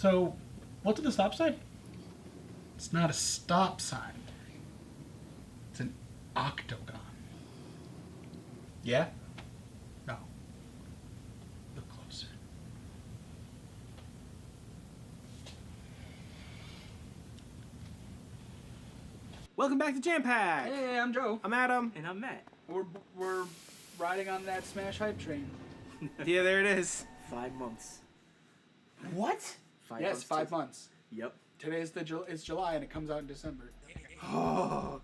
So, what's at the stop sign? It's not a stop sign. It's an octagon. Yeah? No. Look closer. Welcome back to Jam Pack. Hey, I'm Joe. I'm Adam. And I'm Matt. We're riding on that Smash hype train. Yeah, there it is. 5 months. What? 5 Yes, months. 5 months. Yep. Today's it's July and it comes out in December. Oh.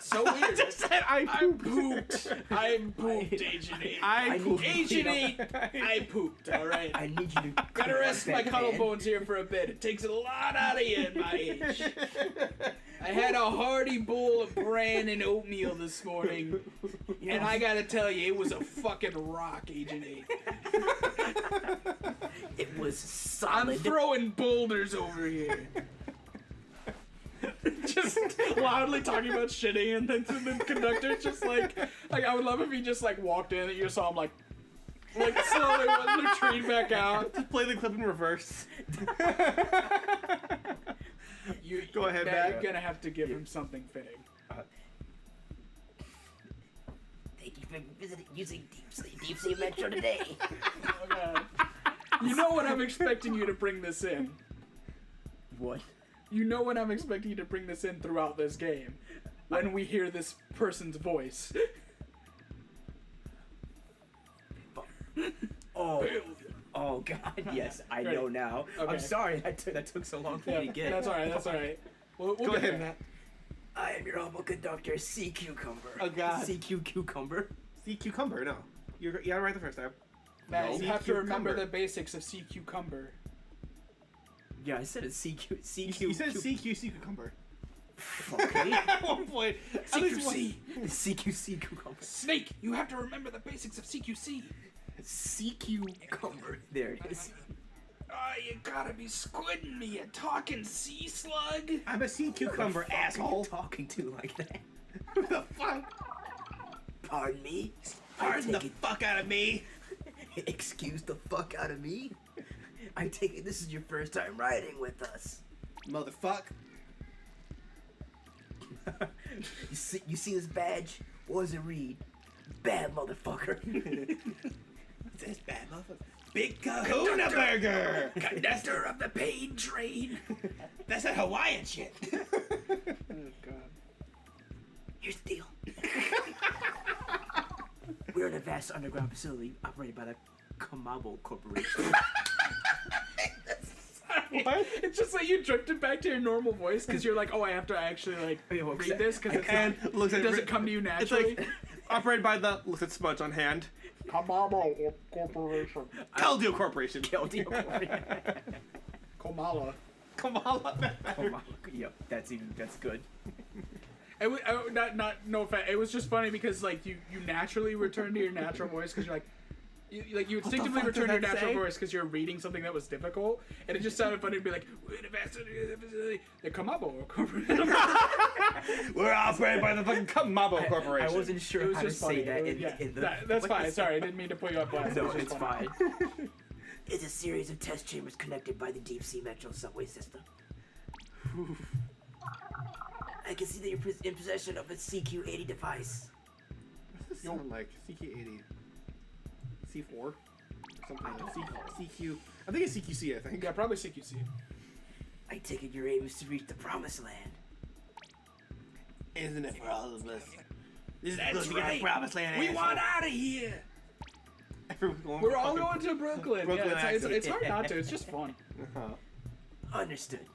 So weird. I pooped. I pooped, Agent 8. I pooped. Agent 8, I pooped, alright? I need you to Gotta rest my collarbones here for a bit. It takes a lot out of you at my age. I had a hearty bowl of bran and oatmeal this morning. And I gotta tell you, it was a fucking rock, Agent 8. It was solid. I'm throwing boulders over here. Just loudly talking about shitting and things, and the conductor's just like I would love if he just like walked in and you saw him like slowly retreat back out. Just play the clip in reverse. You Go ahead, Matt, Matt. you're gonna have to give him something fitting. Thank you for visiting using Deep Sea Metro today. Oh, God. You know when I'm expecting you to bring this in. What? You know when I'm expecting you to bring this in throughout this game. When we hear this person's voice. Oh. Oh God. Yes, I know now. Okay. I'm sorry that took so long for me to get. That's alright, that's alright. We'll Go get ahead, there. Matt. I am your humble conductor, Sea Cucumber. Oh, God. Sea Cucumber. Sea cucumber, no. You got it right the first time. Matt, No. you have Sea to remember cucumber. the basics of sea cucumber. Yeah, I said it's Sea You said sea cucumber. Okay. At one point. At least one- CQC. Sea Cucumber. Snake, you have to remember the basics of CQC. Sea Cucumber. There it is. Oh, you gotta be squidding me, you talking sea slug. I'm a sea cucumber, Who are asshole. you talking to like that? Who the fuck? Pardon me? Pardon the fuck out of me. Excuse the fuck out of me? I take it this is your first time riding with us. Motherfuck. You see this badge? What does it read? Bad motherfucker. This bad motherfucker. Big Kahuna Burger! Conductor of the pain train. That's that Hawaiian shit. Oh, God. Here's the deal. We're in a vast underground facility operated by the Kamabo Corporation. What? It's just like you drifted back to your normal voice because you're like, oh, I have to actually like read this because it doesn't come to you naturally. It's like operated by the look at smudge on hand. Kamamo Corporation. Keldio Corporation. Keldio Corporation. Komala. Kamala. Kamabo. Yep, that's good. It was, no offense. It was just funny because like you naturally return to your natural voice because you're like. You instinctively fuck return does your that natural say? voice because you're reading something that was difficult, and it just sounded funny to be like, the Kamabo Corporation. We're operated by the fucking Kamabo Corporation. I wasn't sure It was how to just say funny. that Yeah, in the. that's fine. Sorry, I didn't mean to put you on blast. It No, was just it's funny. fine. It's a series of test chambers connected by the Deep Sea Metro subway system. I can see that you're in possession of a CQ-80 device. What's this sound like? CQ80. C4? Something. CQ. I think it's CQC, I think. Yeah, probably CQC. I take it your aim is to reach the promised land. Isn't it for all of us? This is That's supposed to get right. the promised land. We asshole. want out of here. Everyone's going We're for all fucking- going to Brooklyn. Brooklyn Yeah, accent. it's hard not to. It's just fun. Understood.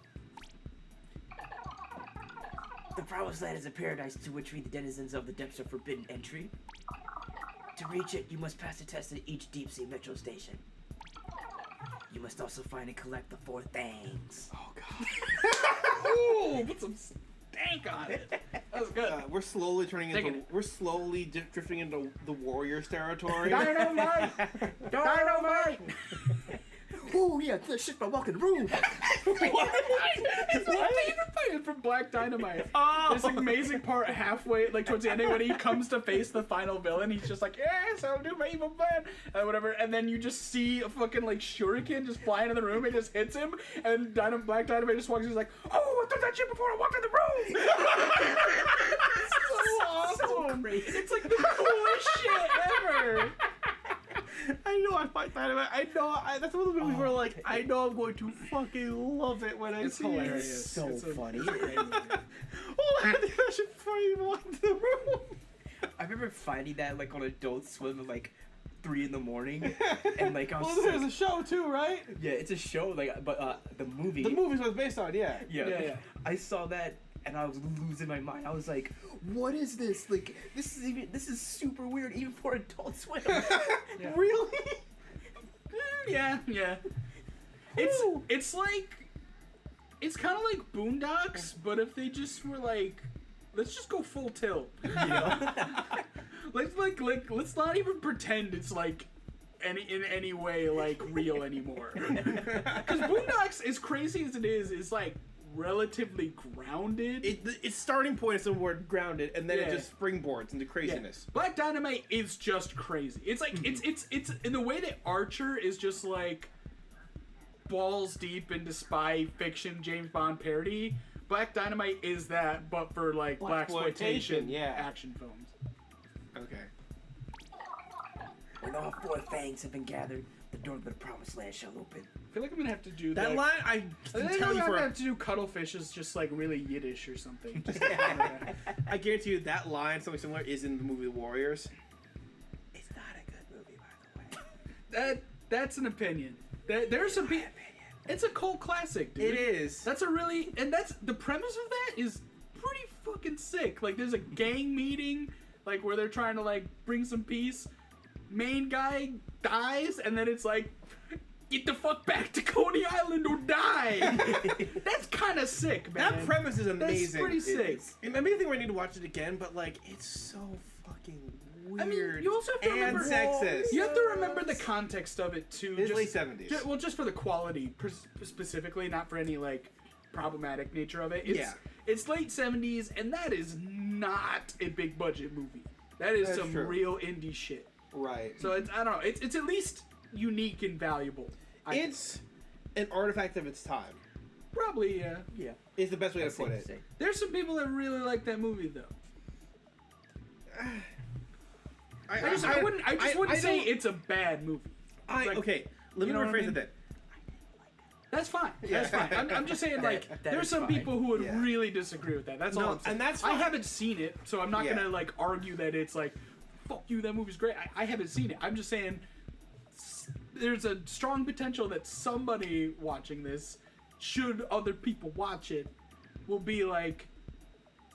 The promised land is a paradise to which we, the denizens of the depths, are forbidden entry. To reach it, you must pass a test at each Deep Sea Metro station. You must also find and collect the 4 things. Oh, God. Ooh, put some stank on it. That was good. We're slowly turning Take into. it. We're slowly drifting into the Warriors territory. Dynamite! Dynamite! Oh yeah, the shit I walk in the room. It's my favorite fight from Black Dynamite. There's an amazing part halfway, like towards the ending, when he comes to face the final villain. He's just like, yes, I'll do my evil plan, and whatever. And then you just see a fucking like shuriken just fly into the room and just hits him. And Black Dynamite just walks in. He's like, oh, I threw that shit before I walked in the room. It's so awesome. Crazy. It's like the coolest shit ever. I know I fight Dynamite. I know that's one of the movies where like I know I'm going to fucking love it when I see it. Hilarious. So It's funny. It's a great movie. Oh, I think I should before you walk into the room. I remember finding that like on Adult Swim at like 3 in the morning, and like I was Well, there's a show too, right? yeah, it's a show like but the movie. The movie's what it's based on, yeah. Yeah. I saw that and I was losing my mind. I was like, "What is this? Like, this is super weird, even for Adult Swim." Yeah. Really? Yeah. It's like, it's kind of like Boondocks, but if they just were like, let's just go full tilt. Let's not even pretend it's like in any way like real anymore. Because Boondocks, as crazy as it is like relatively grounded. Its starting point is somewhere grounded, and then it Yeah. just springboards into craziness. Black Dynamite is just crazy. It's like it's in the way that Archer is just like balls deep into spy fiction James Bond parody. Black Dynamite is that, but for like blaxploitation action films. Okay. When all 4 fangs have been gathered, the door to the promised land shall open. I feel like I'm gonna have to do That like, line, I I can think tell I'm you gonna for have to do cuttlefish is just like really Yiddish or something. Just, I guarantee you that line, something similar, is in the movie Warriors. It's not a good movie, by the way. that's an opinion. There's some people. It's a cult classic, dude. It is. That's the premise of that is pretty fucking sick. Like, there's a gang meeting, like where they're trying to like bring some peace. Main guy dies, and then it's like, get the fuck back to Coney Island or die. That's kind of sick, man. That premise is amazing. That's pretty sick. It made me think I need to watch it again, but like, it's so fucking weird. I mean, you also have to and remember sexist. You have to remember the context of it too. It's late 70s. Well, just for the quality specifically, not for any like problematic nature of it. It's late 70s, and that is not a big budget movie. That is That's some true. real indie shit. Right. So I don't know. It's at least unique and valuable. It's an artifact of its time. Probably, yeah. Yeah. Is the best way to That's put safe it. to say. There's some people that really like that movie though. I just wouldn't say don't- it's a bad movie. Like, okay, let me you know what I rephrase mean? it then. That's fine. That's Yeah. fine. I'm just saying, like, That there's is some fine. people who would Yeah. really disagree with that. That's No, all I'm saying. and that's I fine. haven't seen it, so I'm not Yeah. gonna like argue that it's like, fuck you, that movie's great. I haven't seen it. I'm just saying, there's a strong potential that somebody watching this, should other people watch it, will be like,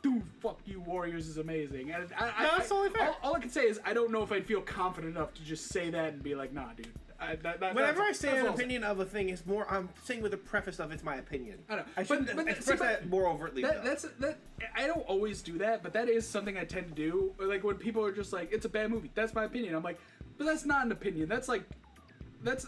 dude, fuck you, Warriors is amazing. And that's totally fair. All I can say is I don't know if I'd feel confident enough to just say that and be like, nah, dude. Whenever I say that's an all I'm saying. opinion of a thing, it's more I'm saying with the preface of it's my opinion. I know. I shouldn't express that more overtly. though. That I don't always do that, but that is something I tend to do. Like when people are just like, "It's a bad movie." That's my opinion. I'm like, but that's not an opinion. That's like, that's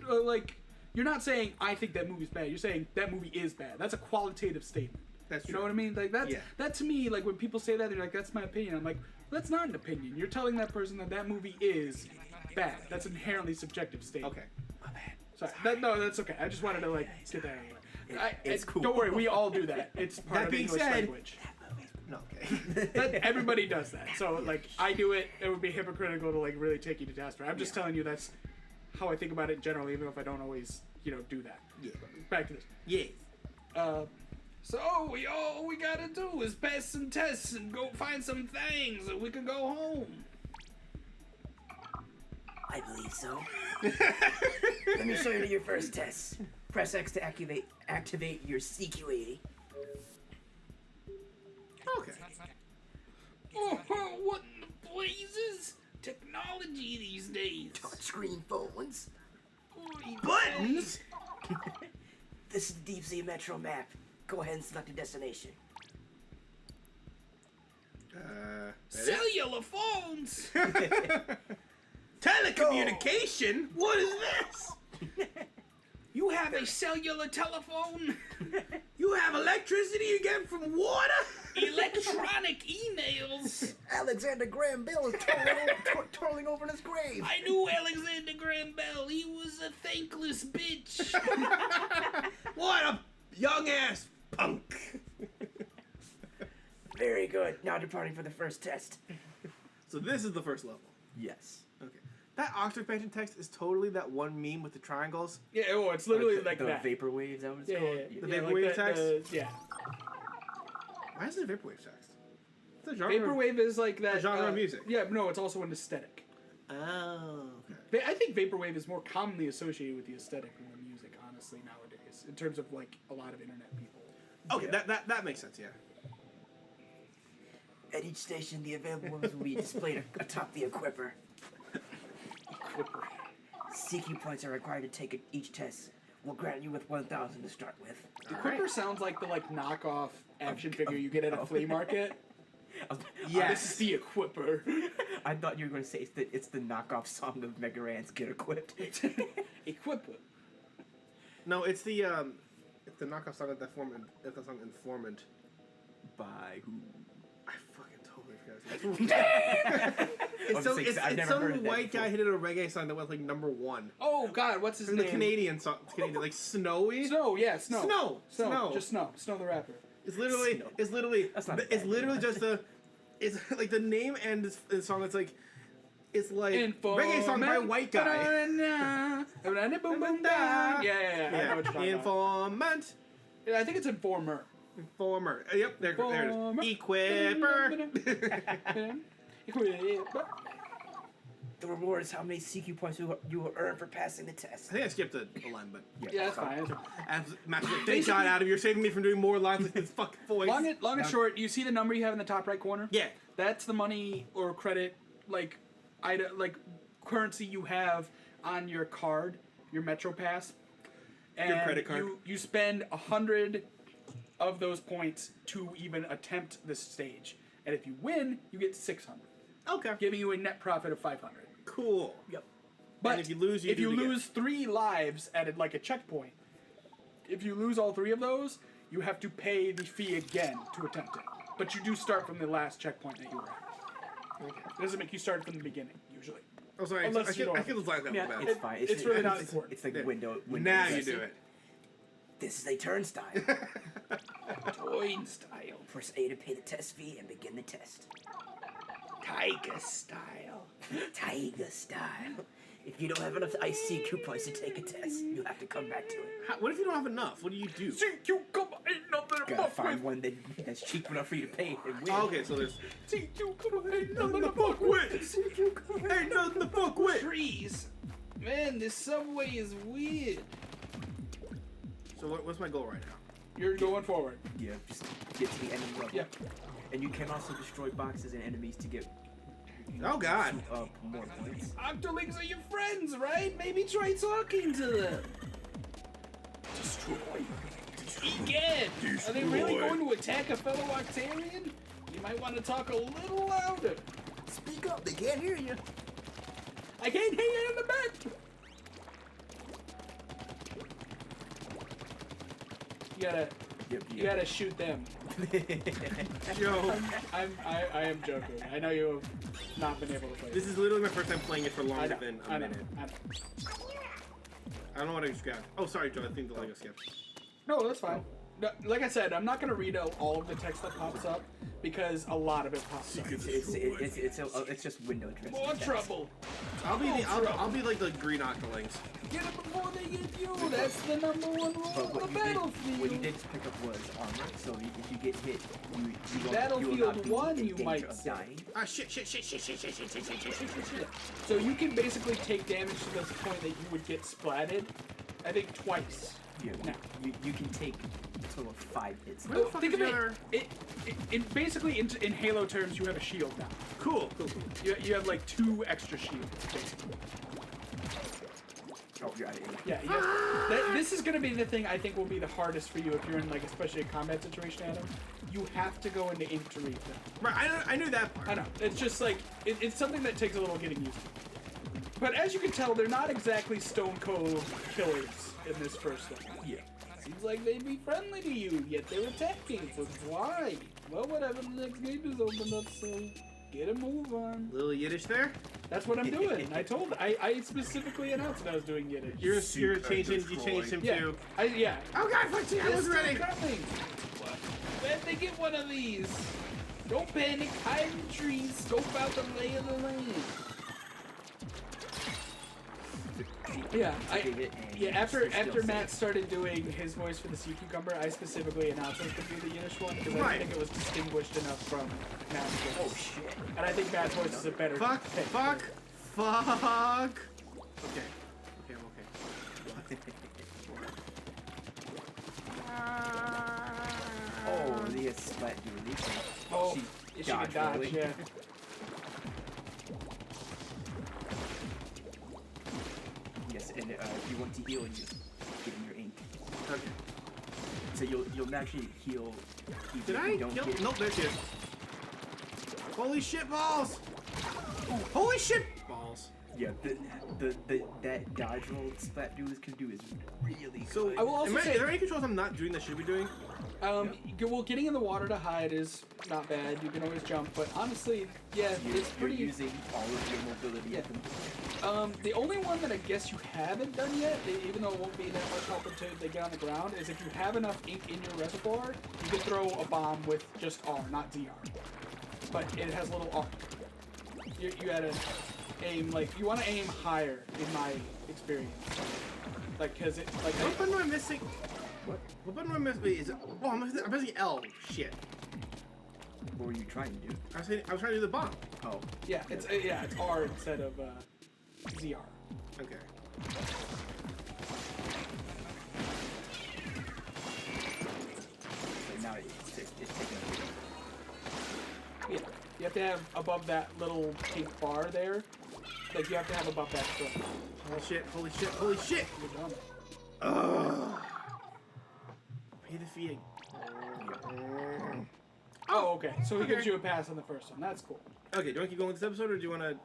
like, you're not saying I think that movie's bad. You're saying that movie is bad. That's a qualitative statement. That's You true. know what I mean? Like Yeah. that to me, like when people say that, they're like, "That's my opinion." I'm like, that's not an opinion. You're telling that person that movie is bad. That's an inherently subjective statement. Okay. My bad. Sorry. No, that's okay. I just wanted to like get that out of the way. It's cool. Don't worry, we all do that. It's part That of being English said- language. No, okay. Everybody does that. So like, I do it. It would be hypocritical to like really take you to task for. I'm just telling you that's how I think about it in general, even if I don't always, do that. Yeah. Back to this. Yeah. So all we gotta do is pass some tests and go find some things, and we can go home. I believe so. Let me show you your first test. Press X to activate your CQ80. Okay. Oh, what in the blazes? Technology these days. Touchscreen phones. Buttons. This is the Deep Sea Metro map. Go ahead and select a destination. Cellular phones. Telecommunication? What is this? You have a cellular telephone? You have electricity you get from water? Electronic emails? Alexander Graham Bell is twirling over in his grave. I knew Alexander Graham Bell. He was a thankless bitch. What a young ass punk. Very good. Now departing for the first test. So this is the first level. Yes. Okay. That Octo expansion text is totally that one meme with the triangles. Yeah, oh, it's literally the, like the that. vaporwave. Is that what it's Yeah, called? yeah, The yeah, vaporwave like text? yeah. Why is it a vaporwave text? It's a genre. Vaporwave is like that. A genre of music. Yeah, no, it's also an aesthetic. Oh, okay. I think vaporwave is more commonly associated with the aesthetic than music, honestly, nowadays, in terms of like a lot of internet people. Okay, Yeah. that makes sense, yeah. At each station, the available ones will be displayed atop the equipper. CQ points are required to take each test. We'll grant you with 1,000 to start with. The Quipper sounds like the like knockoff action figure you get at a flea market. Yes. This is the Equipper. I thought you were going to say it's the knockoff song of Mega Ran's Get Equipped. Equipper. No, it's the knockoff song of that song Informant. By who? I fucking totally forgot. It's some white guy who did a reggae song that went like #1. Oh God, what's his From name? the Canadian song, like Snowy. Snow, yeah, Snow. Snow. Just Snow. Snow the rapper. It's literally, Snow. it's literally just it's like the name and the song. It's like reggae song by a white guy. Yeah. I know what you're talking about. Informant. Yeah, I think it's Informer. Informer. Yep, there it Informer. is. Equipper. Equipper. The reward is how many CQ points you will earn for passing the test. I think I skipped a line, but Yeah, that's fine. thank God, Adam, you're saving me from doing more lines like this fucking voice. Long and short, you see the number you have in the top right corner? Yeah. That's the money or credit, like currency you have on your card, your Metro Pass. And Your credit card. You spend 100 of those points to even attempt this stage. And if you win, you get 600, Okay. giving you a net profit of 500. Cool. Yep. But And if you lose, if you lose 3 lives at like a checkpoint, if you lose all 3 of those, you have to pay the fee again to attempt it. But you do start from the last checkpoint that you were at. Okay. It doesn't make you start from the beginning, usually. Oh, sorry. Unless I you get don't- those lines that Yeah, bad. It's fine. It's really not important. It's like Yeah. window. Now you dressing. do it. This is a turnstile. Toyn style. Press A to pay the test fee and begin the test. Tiger style. Tiger style. If you don't have enough ICQ points to take a test, you have to come back to it. What if you don't have enough? What do you do? See, you come ain't nothing to Gotta fuck find with. one that's cheap enough for you to pay and win. Oh, okay, so there's See, you come ain't nothing nothing to to fuck fuck with. with. Ain't nothing to fuck with. Trees. Man, this subway is weird. So what's my goal right now? You're going forward. Yeah, just get to the enemy level. Yeah. And you can also destroy boxes and enemies to get Oh God. more points. Octolings are your friends, right? Maybe try talking to them. Destroy. Egad, are they really going to attack a fellow Octarian? You might want to talk a little louder. Speak up, they can't hear you. I can't hear you in the back. You gotta shoot them. Yo, I am joking. I know you have not been able to play. this is literally my first time playing it for I longer know, than I a know, minute. I know. I don't know what I just grabbed. Oh, sorry, Joe. I think the Lego skipped. No, that's fine. No, like I said, I'm not gonna read out all of the text that pops up because a lot of it pops up. It's just window dressing. More That's- trouble. I'll be like the green Octolings. Get it before they get you. That's the number one rule But of the what you battlefield. did pick up was armor, so if you get hit, you will Battlefield not be 1, in you danger might of say. dying. Ah, shit. So you can basically take damage to the point that you would get splatted, I think twice. Yeah, Now. you can take a total of 5 hits. Where the fuck Think is of the other- it basically in Halo terms, you have a shield now. Cool. You have like 2 extra shields, basically. Oh, you're out of aim. Yeah. This is gonna be the thing I think will be the hardest for you if you're in like especially a combat situation, Adam. You have to go into aim to read them. Right, I knew that part. I know. It's just like it's something that takes a little getting used to. But as you can tell, they're not exactly Stone Cold killers. in this first one. Yeah. Seems like they'd be friendly to you, yet they're attacking. So why? Well, whatever. The next gate is opened up, so get a move on. Little Yiddish there. That's what I'm doing. I specifically announced that I was doing Yiddish. You're changing. You changed him Yeah. to. Yeah. Oh God, Foxy, I was ready. Coming. When they get one of these, don't panic. Hide in the trees. Scope out the lay of the land. Yeah, after Matt started doing his voice for the sea cucumber, I specifically announced it was going to be the Yiddish one because I think it was distinguished enough from Matt's voice. Oh shit. And I think Matt's voice is a better Fuck. pick. Fuck. Okay. Okay, I'm okay. Oh, the splat you released. Oh, she can dodge, really. yeah. Yes, and if you want to heal, you just give him your ink. Okay. So you'll actually heal. Even Did if I you don't kill? get... Nope, there she is. Holy shit balls! Holy shit balls! Yeah, that dodge roll splat dudes can do is really So, good. I will also say, are there any controls I'm not doing that I should be doing? well, getting in the water to hide is not bad. You can always jump, but honestly, yeah, it's pretty. You're using all of your mobility. Yeah. The only one that I guess you haven't done yet, even though it won't be that much help until they get on the ground, is if you have enough ink in your reservoir, you can throw a bomb with just R, not ZR. But it has a little arc. You gotta aim, like, you want to aim higher, in my experience. Like, cause it, like... What button am I missing? What button am I missing? Wait, is it... Oh, I'm missing L. Shit. What were you trying to do? I was trying to do the bomb. Oh. Yeah, it's R instead of ZR. Okay. So now it's taking Yeah, you have to have above that little pink bar there. Like, you have to have above that still. Holy shit, holy shit, holy shit! Good job. Ugh. Pay the fee. Oh, okay. So he gives you a pass on the first one. That's cool. Okay, do you want to keep going with this episode, or do you want to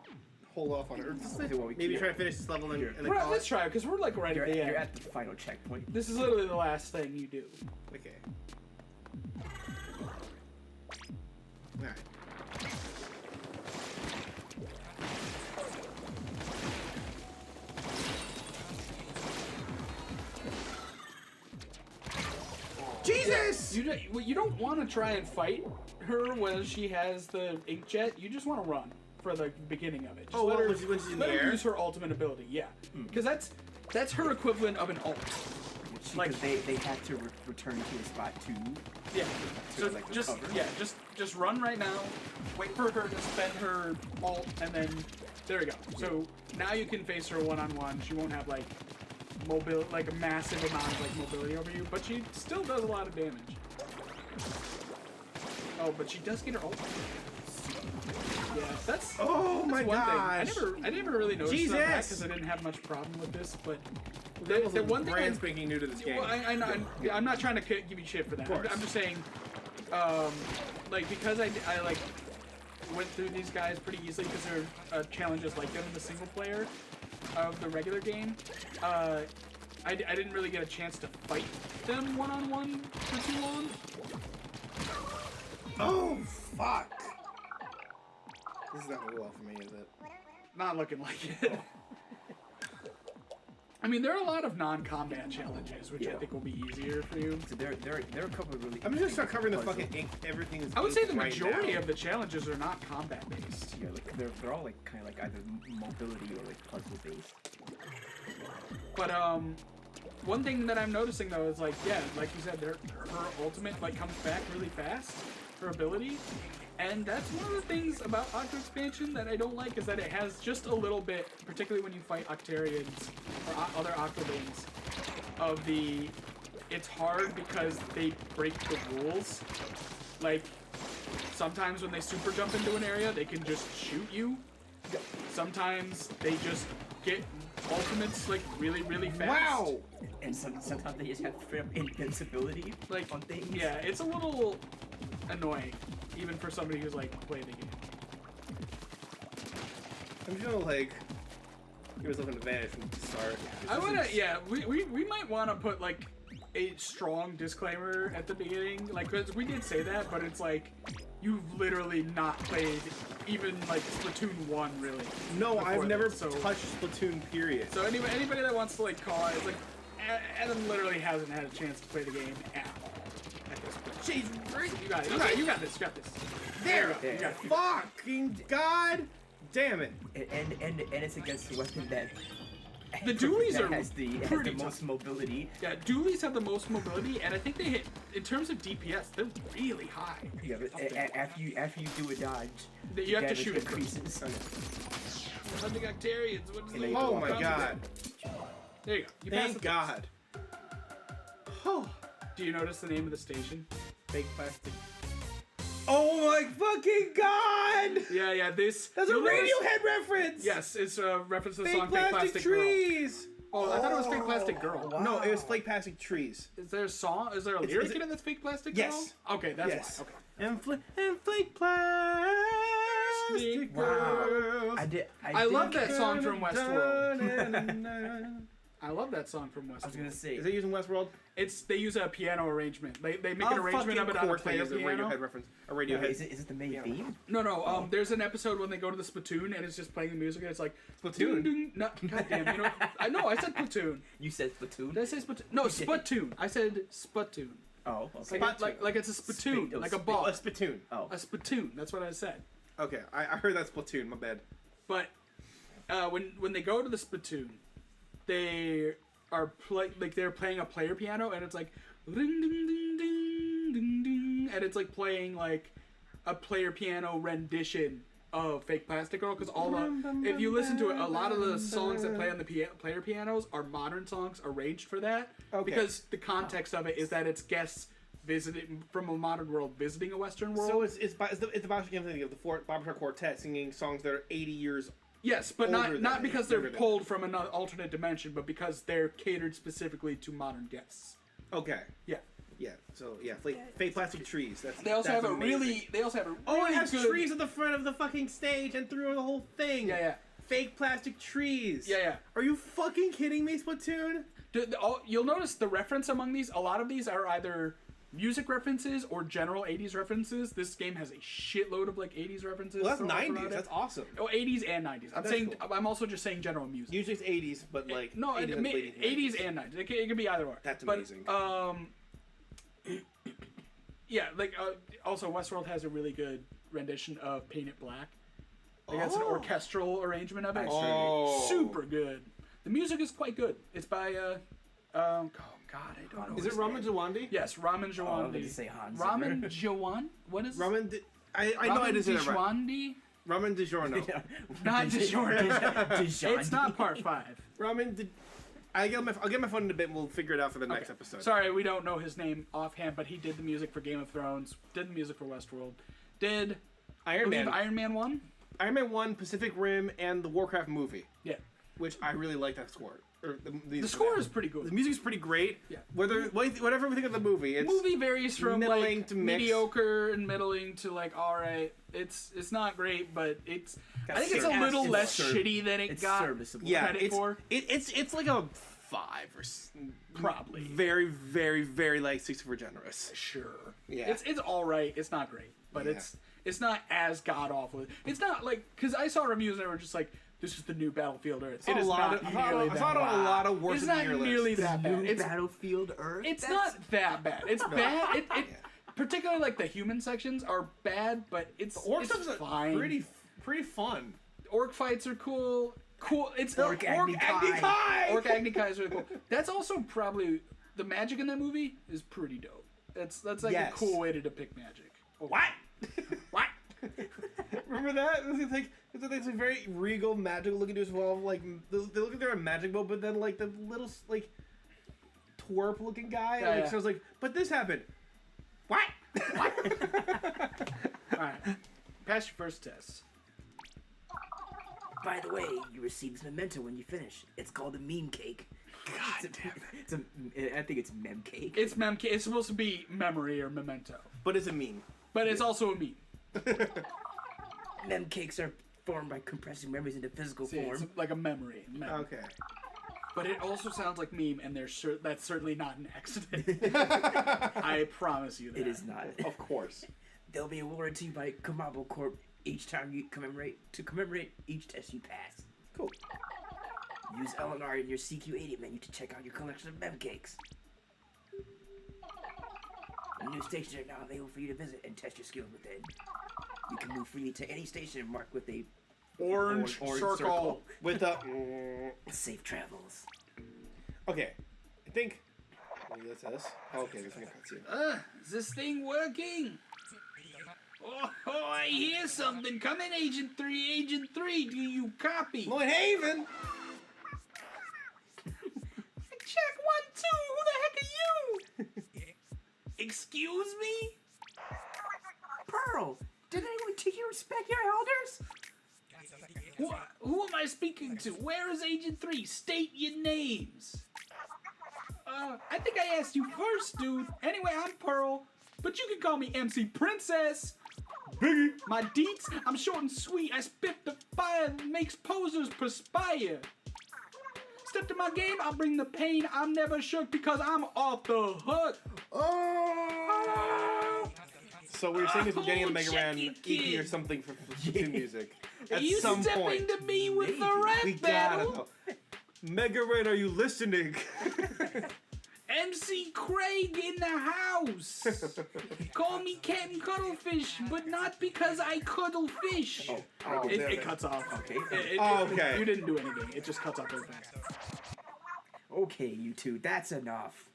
hold off on it? Or maybe try to finish this level and then call Let's it? try it, because we're like right at the You're end. at the final checkpoint. This is literally the last thing you do. Okay. Alright. Jesus! You don't want to try and fight her when she has the inkjet. You just want to run for the beginning of it. Just let her, when she's in the let her air? use her ultimate ability. Yeah, because that's her equivalent of an ult. Like they have to return to a spot too. Yeah. So like, just recover. just run right now. Wait for her to spend her ult, and then there we go. So now you can face her one-on-one. She won't have like a massive amount of like mobility over you, but she still does a lot of damage. Oh, but she does get her ult. Yeah, that's Oh my one gosh! thing. I never really noticed Jesus! that because I didn't have much problem with this, but The one thing brand spanking new to this game. well, I know, I'm not trying to give you shit for that. I'm just saying, like, because I like went through these guys pretty easily because there are challenges like them in the single player of the regular game. I didn't really get a chance to fight them one-on-one for too long. Oh fuck! This is not going well for me, is it? Not looking like it. I mean, there are a lot of non-combat challenges, which I think will be easier for you. So there are a couple of really. I'm just gonna start covering the fucking ink. Everything is. I would say the right majority now. of the challenges are not combat-based. Yeah, like they're all like kind of like either mobility or like puzzle based. But one thing that I'm noticing though is like, yeah, like you said, her ultimate like comes back really fast, her ability, and that's one of the things about Octo expansion that I don't like is that it has just a little bit, particularly when you fight Octarians or other Octolings, of the it's hard because they break the rules. Like sometimes when they super jump into an area, they can just shoot you. Sometimes they just get ultimates like really fast. Wow! And sometimes they just have straight up invincibility Like on things. yeah, it's a little annoying, even for somebody who's like played the game. I'm just gonna like give yourself an advantage from the start. I wanna, yeah, we might want to put like a strong disclaimer at the beginning, like, because we did say that, but it's like you've literally not played even like Splatoon 1 really. No, before I've never this, so, touched Splatoon, period. So anybody that wants to like call it, it's like Adam literally hasn't had a chance to play the game at all at this point. Jeez, right? You got it. You got this. You got this. There! You got it. Fucking god damn it! And it's against the weapon that The dualies that are has the pretty most tough. mobility. Yeah, dualies have the most mobility, and I think they hit, in terms of DPS, they're really high. Yeah, but after you do a dodge, You have to damage shoot it increases. The Octarians, what is And the they- Oh my god. There you go. You passed Thank the god. Oh, Do you notice the name of the station? fake plastic. Oh my fucking god! Yeah, this... That's a you'll notice- Radiohead reference! Yes, it's a reference to the Fake song Fake Plastic Girl. trees! Oh, I thought it was Fake Plastic Girl. Wow. No, it was fake plastic trees. Is there a song? Is there a Is lyric it- in it that's Fake Plastic Girl? Yes. Okay, that's Yes. why. Okay. And flake plastic Wow. girls. I love that song from Westworld. Westworld. I love that song from Westworld. I was gonna say. Is it using Westworld? They use a piano arrangement. They make an arrangement of it on a player a piano. Radiohead reference. A Wait, Radiohead. is it the main Yeah. theme? No. There's an episode when they go to the Splatoon and it's just playing the music and it's like Splatoon? ding, ding. No, goddamn. You know, I said Platoon. You said Splatoon. Did I say Splatoon? No, Splatoon. I said Splatoon. Oh, okay. Like it's a spittoon, Spit- like a spit- ball. A spittoon. Oh. A spittoon. That's what I said. Okay, I heard that Splatoon. My bad. But when they go to the spittoon, they are they're playing a player piano and it's like ding ding ding ding ding ding, and it's like playing like a player piano rendition of Fake Plastic Girl, because if you listen to it, a lot of the songs that play on the player pianos are modern songs arranged for that. Okay. Because the context of it is that it's guests visiting from a modern world visiting a Western world. So it's the Barbershop of the Barbershop Quartet singing songs that are 80 years. Yes, but older not than because it, they're younger than pulled from another alternate dimension, but because they're catered specifically to modern guests. Okay. Yeah. Yeah. So yeah, fake plastic trees. They also have a amazing. really. They also have a really Oh, it has good. trees at the front of the fucking stage and through the whole thing. Yeah. Fake plastic trees. Yeah. Are you fucking kidding me, Splatoon? You'll notice the reference among these. A lot of these are either music references or general 80s references. This game has a shitload of like 80s references. Well, that's thrown around 90s. it. That's awesome. Oh, 80s and 90s. That's saying. cool. I'm also just saying general music. Usually it's 80s, but like No, 80s, and late 80s 90s. and 90s. It can be either or. That's But, amazing. yeah, like also Westworld has a really good rendition of Paint It Black. Like that's an Oh. orchestral arrangement of it. Oh. Super good. The music is quite good. It's by oh god, I don't know. Is it his Raman name. Djawadi? Yes, Raman Oh, I was going Djawadi. to say Hans Raman Zimmer. Djawadi? What is Raman. I know I didn't say that right. Djawadi? Raman DiGiorno. Not DiGiorno. DiGiorno. It's not part 5. Ramen. I'll get my phone in a bit and we'll figure it out for the next Okay. episode. Sorry, we don't know his name offhand, but he did the music for Game of Thrones, did the music for Westworld, did Iron Man. Iron Man 1? Iron Man 1, Pacific Rim, and the Warcraft movie, Yeah. which I really like that score. Or The score is pretty The good. music's pretty great. Yeah. Whatever we think of the movie, it's Movie varies from middling like to mixed. mediocre and middling to like alright. It's not great, but I think it's a It's little less serv- shitty than it It's got serviceable. yeah, credit for. it's like a 5 or Probably. very, very, very like 64 generous. Sure. Yeah. It's alright. It's not great, but Yeah. it's not as god awful. It's not like because I saw reviews and they were just like, "This is the new Battlefield Earth." It is not nearly I that saw it on a bad. lot of worse It's than not your nearly list. that bad. New It's Battlefield Earth. It's That's- not that bad. It's bad. It particularly like the human sections are bad, but it's Orc stuff is fine. pretty fun. Orc fights are cool. It's Orc Agni Kai. Orc Agni Kai is really cool. That's also probably the magic in that movie is pretty dope. That's like Yes. a cool way to depict magic. What? What? Remember that? It's like a very regal, magical looking dude as well. Like they look like they're a magic boat, but then like the little like twerp looking guy. Yeah, like yeah. so I was like, but this happened. What? All right, pass your first test. By the way, you receive this memento when you finish. It's called a meme cake. God damn it. I think it's mem cake. It's It's supposed to be memory or memento, But it's a meme. but it's also a meme. Mem cakes are formed by compressing memories into physical See, it's form. like a memory. Okay. But it also sounds like meme, and that's certainly not an accident. I promise you that. It is not. Of course. They'll be awarded to you by Kamabo Corp each time you commemorate each test you pass. Cool. Use LNR in your CQ80 menu to check out your collection of mem cakes. New stations are now available for you to visit and test your skills within. You can move freely to any station marked with a Orange circle. With a... safe travels. Okay. I think... Maybe that's this. Okay, there's no cutscene. Is this thing working? Oh, I hear something. Come in, Agent 3. Agent 3, do you copy? Lloyd Haven! Check 1, 2. Who the heck are you? Excuse me? Pearl, did anyone teach you to respect your elders? Who am I speaking to? Where is Agent 3? State your names. I think I asked you first, dude. Anyway, I'm Pearl, but you can call me MC Princess. Biggie. My deets, I'm short and sweet. I spit the fire, makes posers perspire. Step to my game, I'll bring the pain. I'm never shook because I'm off the hook. Oh! So we were saying this we're getting a Mega check Man it, EP kid. or something for Splatoon music. At you some stepping point. to me with the We rap gotta battle? know. Mega Man, are you listening? MC Craig in the house. Call me Captain Cuddlefish, but not because I cuddle fish. It cuts off. Okay. Okay. You didn't do anything. It just cuts off very fast. Okay, you two, that's enough.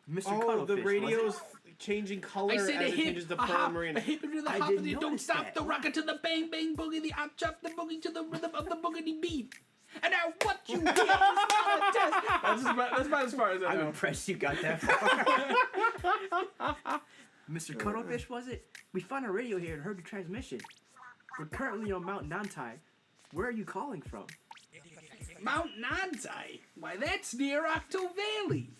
Mr. Oh, Cuddlefish, the was radio's it? changing color I as said it a hip, changes to a Pearl hop, Marina. a hip to the I hop, didn't the don't notice stop that. the rocket to the bang bang boogie, the I chop the boogie to the rhythm of the boogity beat. And now what you did is not a test. That's about as far as I I'm know. impressed you got that far. Mr. Cuddlefish, was it? We found a radio here and heard your transmission. We're currently on Mount Nantai. Where are you calling from? Mount Nantai? Why, that's near Octo Valley.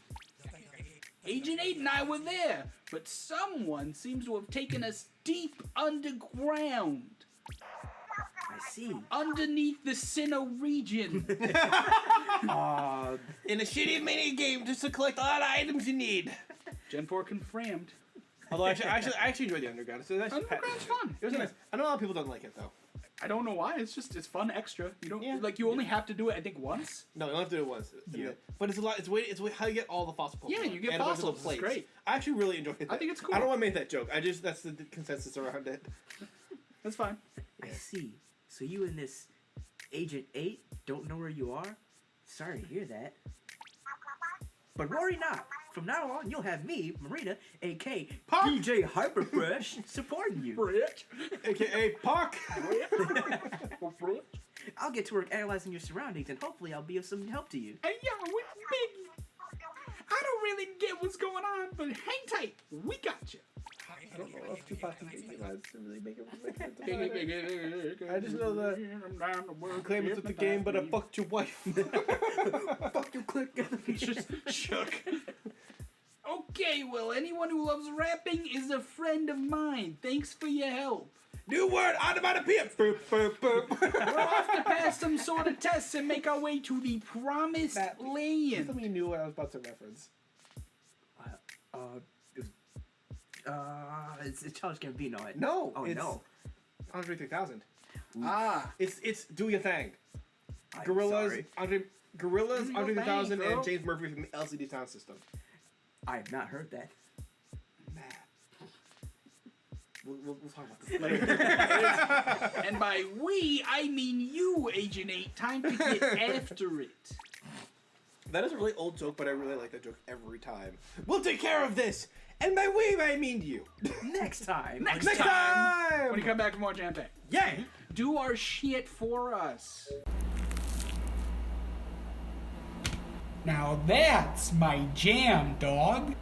Agent 8 and I were there, but someone seems to have taken us deep underground. I see. Underneath the Sinnoh region. In a shitty mini game just to collect all the items you need. Gen 4 confirmed. Although I actually enjoyed the Underground. So that's Underground's fun. It was nice. I know a lot of people don't like it though. I don't know why. It's fun extra. You don't Yeah. like. You only have to do it. I think once. No, you only have to do it once. Yeah. But it's a lot. It's how you get all the fossil Pokemon. Yeah, you get and a bunch of fossils. little It's plates. great. I actually really enjoyed it. I think it's cool. I don't want to make that joke. That's the consensus around it. That's fine. I see. So you and this Agent 8 don't know where you are? Sorry to hear that. But worry not. From now on, you'll have me, Marina, a.k.a. Puck. DJ Hyperfresh, supporting you. Rich. AKA Puck. I'll get to work analyzing your surroundings, and hopefully I'll be of some help to you. Hey, yo, we big. I don't really get what's going on, but hang tight. We got you. I don't know if Tupac can really make it. I just know that claim it's the game, but I fucked your wife. Fuck you, click. just shook. Okay, well, anyone who loves rapping is a friend of mine. Thanks for your help. New word, onomatopoeia. Boop, boop, boop. We're off to pass some sort of tests and make our way to the promised Tell land. me you knew what I was about to reference. It's Charles Gambino. No. Oh, it's no. Andre 3000. Ah. It's Do Your Thing. I'm Gorillas, sorry. Andre Do Your 3000, Thing, and girl. James Murphy from the LCD Sound System. I have not heard that. Matt. We'll talk about this later. And by we, I mean you, Agent 8. Time to get after it. That is a really old joke, but I really like that joke every time. We'll take care of this! And by we, I mean you. Next time. Next Next time. time! When you come back for more Jam Pack. Yay! Do our shit for us. Now that's my jam, dog.